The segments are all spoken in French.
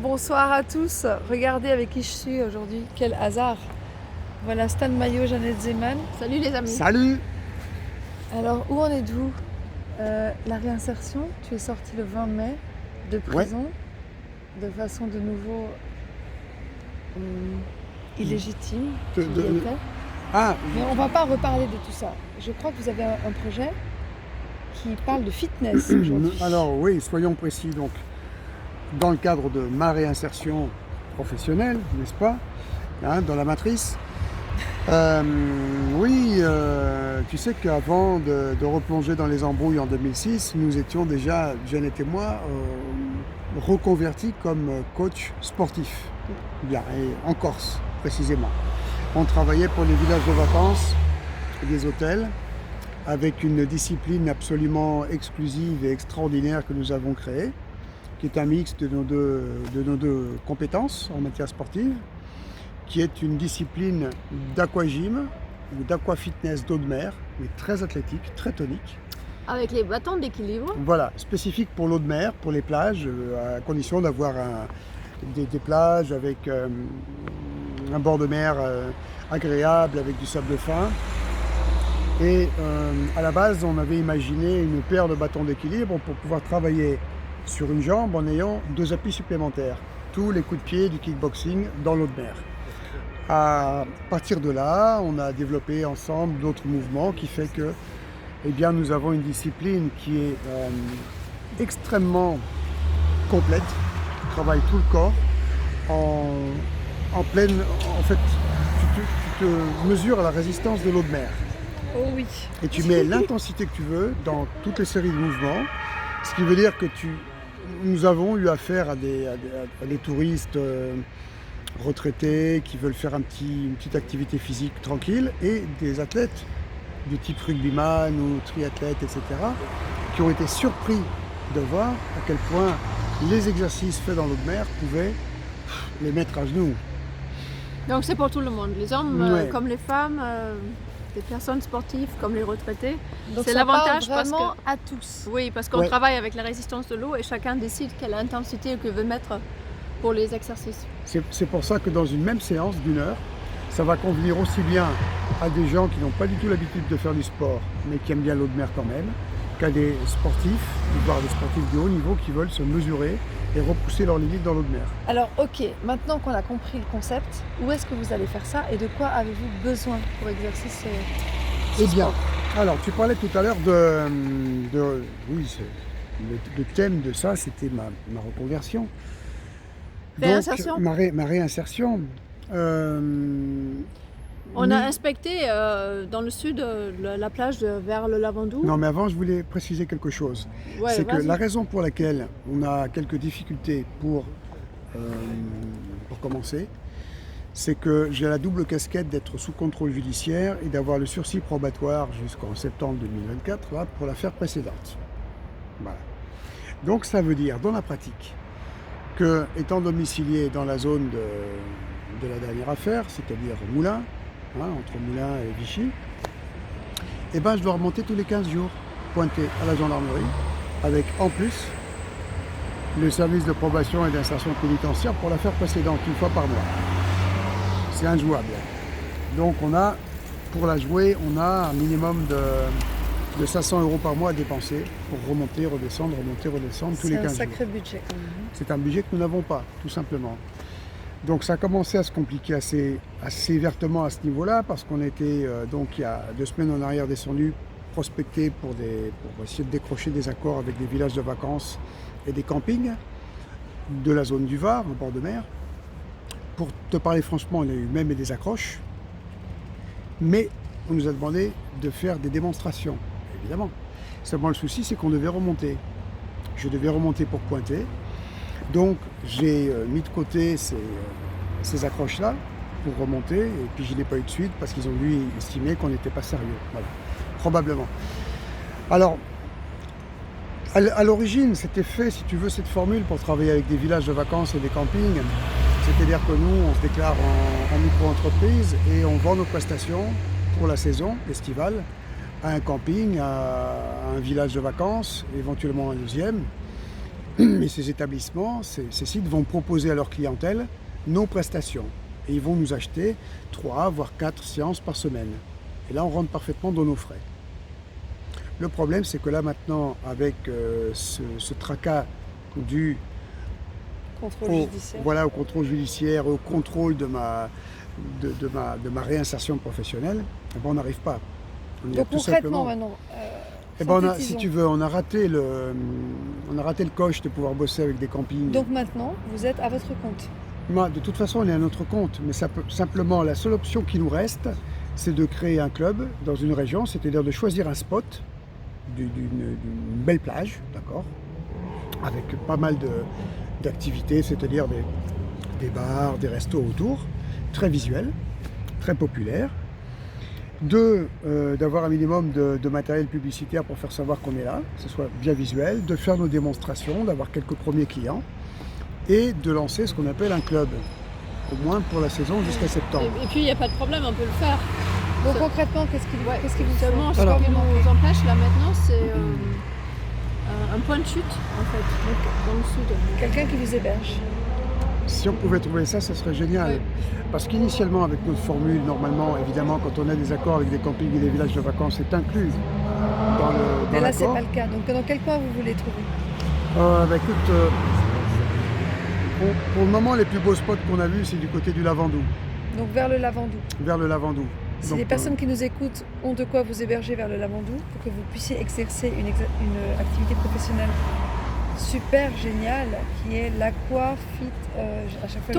Bonsoir à tous, regardez avec qui je suis aujourd'hui, quel hasard. Voilà Stan Mayo, Jeannette Zeman. Salut les amis. Salut! Alors où en êtes-vous? La réinsertion, tu es sorti le 20 mai de prison de façon de nouveau illégitime, tu y étais. Ah, Mais on va pas reparler de tout ça. Je crois que vous avez un projet qui parle de fitness aujourd'hui. alors oui, soyons précis. Donc, dans le cadre de ma réinsertion professionnelle, n'est-ce pas, hein, dans la matrice, tu sais qu'avant de replonger dans les embrouilles en 2006, nous étions déjà, Jeannette et moi, reconvertis comme coach sportif, bien, et en Corse précisément. On travaillait pour les villages de vacances et des hôtels, avec une discipline absolument exclusive et extraordinaire que nous avons créée, qui est un mix de nos deux compétences en matière sportive, qui est une discipline d'aquagym ou d'aquafitness d'eau de mer, mais très athlétique, très tonique. Avec les bâtons d'équilibre. Voilà, spécifique pour l'eau de mer, pour les plages, à condition d'avoir des plages avec un bord de mer agréable, avec du sable fin. Et à la base, on avait imaginé une paire de bâtons d'équilibre pour pouvoir travailler sur une jambe en ayant 2 appuis supplémentaires. Tous les coups de pied du kickboxing dans l'eau de mer. À partir de là, on a développé ensemble d'autres mouvements qui fait que nous avons une discipline qui est extrêmement complète, qui travaille tout le corps en pleine... En fait, tu te mesures à la résistance de l'eau de mer. Oh oui. Et tu mets l'intensité que tu veux dans toutes les séries de mouvements, ce qui veut dire que nous avons eu affaire à des touristes retraités qui veulent faire une petite activité physique tranquille et des athlètes du type rugbyman ou triathlète, etc., qui ont été surpris de voir à quel point les exercices faits dans l'eau de mer pouvaient les mettre à genoux. Donc c'est pour tout le monde, les hommes Ouais. comme les femmes, les personnes sportives comme les retraités. Donc C'est ça parle l'avantage parce vraiment que- à tous. Oui, parce qu'on Ouais. travaille avec la résistance de l'eau et chacun décide quelle intensité il veut mettre pour les exercices. C'est pour ça que dans une même séance d'1 heure, ça va convenir aussi bien à des gens qui n'ont pas du tout l'habitude de faire du sport, mais qui aiment bien l'eau de mer quand même, qu'à des sportifs, voire des sportifs de haut niveau qui veulent se mesurer et repousser leurs limites dans l'eau de mer. Alors ok, maintenant qu'on a compris le concept, où est-ce que vous allez faire ça et de quoi avez-vous besoin pour exercer ce Eh bien, sport? alors tu parlais tout à l'heure le thème de ça, c'était ma reconversion. Réinsertion. Donc, ma réinsertion. On a inspecté dans le sud la plage vers le Lavandou. Non, mais avant, je voulais préciser quelque chose. Ouais, C'est que vas-y. la raison pour laquelle on a quelques difficultés pour commencer, c'est que j'ai la double casquette d'être sous contrôle judiciaire et d'avoir le sursis probatoire jusqu'en septembre 2024 là, pour l'affaire précédente. Voilà. Donc ça veut dire, dans la pratique, que étant domicilié dans la zone de la dernière affaire, c'est-à-dire Moulins, hein, entre Moulins et Vichy, je dois remonter tous les 15 jours, pointer à la gendarmerie, avec en plus le service de probation et d'insertion pénitentiaire pour l'affaire précédente, 1 fois par mois. C'est injouable. Donc pour la jouer, on a un minimum de 500 € par mois à dépenser pour remonter, redescendre tous les C'est un 15 jours. sacré budget quand même. C'est un budget que nous n'avons pas, tout simplement. Donc ça a commencé à se compliquer assez vertement à ce niveau-là, parce qu'on était, donc il y a 2 semaines en arrière, descendu prospecter pour essayer de décrocher des accords avec des villages de vacances et des campings de la zone du Var, en bord de mer. Pour te parler franchement, il y a eu même des accroches, mais on nous a demandé de faire des démonstrations, évidemment. Seulement le souci, c'est qu'on devait remonter. Je devais remonter pour pointer. Donc j'ai mis de côté ces accroches-là pour remonter, et puis je n'ai pas eu de suite parce qu'ils ont dû estimer qu'on n'était pas sérieux. Voilà. Probablement. Alors, à l'origine, c'était fait, si tu veux, cette formule pour travailler avec des villages de vacances et des campings. C'est-à-dire que nous, on se déclare en micro-entreprise et on vend nos prestations pour la saison estivale à un camping, à un village de vacances, éventuellement un deuxième. Et ces établissements, ces sites vont proposer à leur clientèle nos prestations. Et ils vont nous acheter 3 voire 4 séances par semaine. Et là, on rentre parfaitement dans nos frais. Le problème, c'est que là maintenant, avec ce tracas dû Contrôle judiciaire. au contrôle judiciaire, au contrôle de ma réinsertion professionnelle, eh ben, on n'arrive pas. Donc concrètement maintenant, Eh ben, si synthétisons. tu veux, on a raté le coche de pouvoir bosser avec des campings. Donc maintenant, vous êtes à votre compte. Moi, de toute façon, on est à notre compte, mais simplement, la seule option qui nous reste, c'est de créer un club dans une région, c'est-à-dire de choisir un spot d'une belle plage, d'accord, avec pas mal d'activités, c'est-à-dire des bars, des restos autour, très visuels, très populaires. D'avoir un minimum de matériel publicitaire pour faire savoir qu'on est là, que ce soit bien visuel, de faire nos démonstrations, d'avoir quelques premiers clients et de lancer ce qu'on appelle un club, au moins pour la saison jusqu'à septembre. Et puis il n'y a pas de problème, on peut le faire. Donc concrètement, qu'est-ce qui vous fait Seulement, ce Alors- qui nous empêche là maintenant, c'est un point de chute en fait, donc, dans le sud. Quelqu'un qui vous héberge. Si on pouvait trouver ça, ce serait génial. Oui. Parce qu'initialement, avec notre formule, normalement, évidemment, quand on a des accords avec des campings et des villages de vacances, c'est inclus dans Mais là, c'est l'accord. pas le cas. Donc dans quel coin vous voulez trouver? Écoute, pour le moment, les plus beaux spots qu'on a vus, c'est du côté du Lavandou, Donc vers le Lavandou. vers le Lavandou. Si Donc, les personnes qui nous écoutent ont de quoi vous héberger vers le Lavandou pour que vous puissiez exercer une activité professionnelle super géniale qui est l'Aquafit, à chaque fois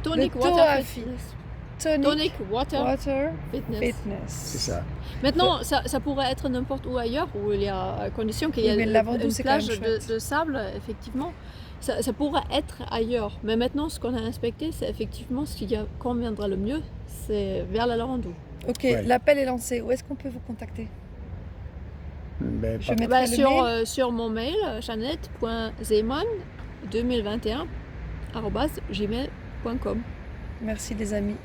Tonic Le Water Toafi. Fitness. Tonic Tonic Water Water Fitness. Fitness. c'est ça. Maintenant, ça pourrait être n'importe où ailleurs où il y a à condition qu'il y Oui, ait mais le Lavandou, une c'est quand plage même chouette. de sable, effectivement. Ça pourrait être ailleurs. Mais maintenant, ce qu'on a inspecté, c'est effectivement ce qui conviendra le mieux, c'est vers la Lavandou. Ok, Ouais. l'appel est lancé. Où est-ce qu'on peut vous contacter? Ben, Je pas- mettrai le mail. Sur mon mail, jeannette.zeeman2021@gmail.com. Merci les amis.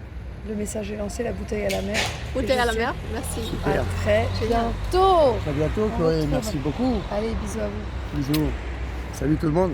Le message est lancé, la bouteille à la mer. Bouteille à la je mer, merci. Super. À très Génial. bientôt. À bientôt, On Chloé. retrouve. Merci beaucoup. Allez, bisous à vous. Bisous. Salut tout le monde.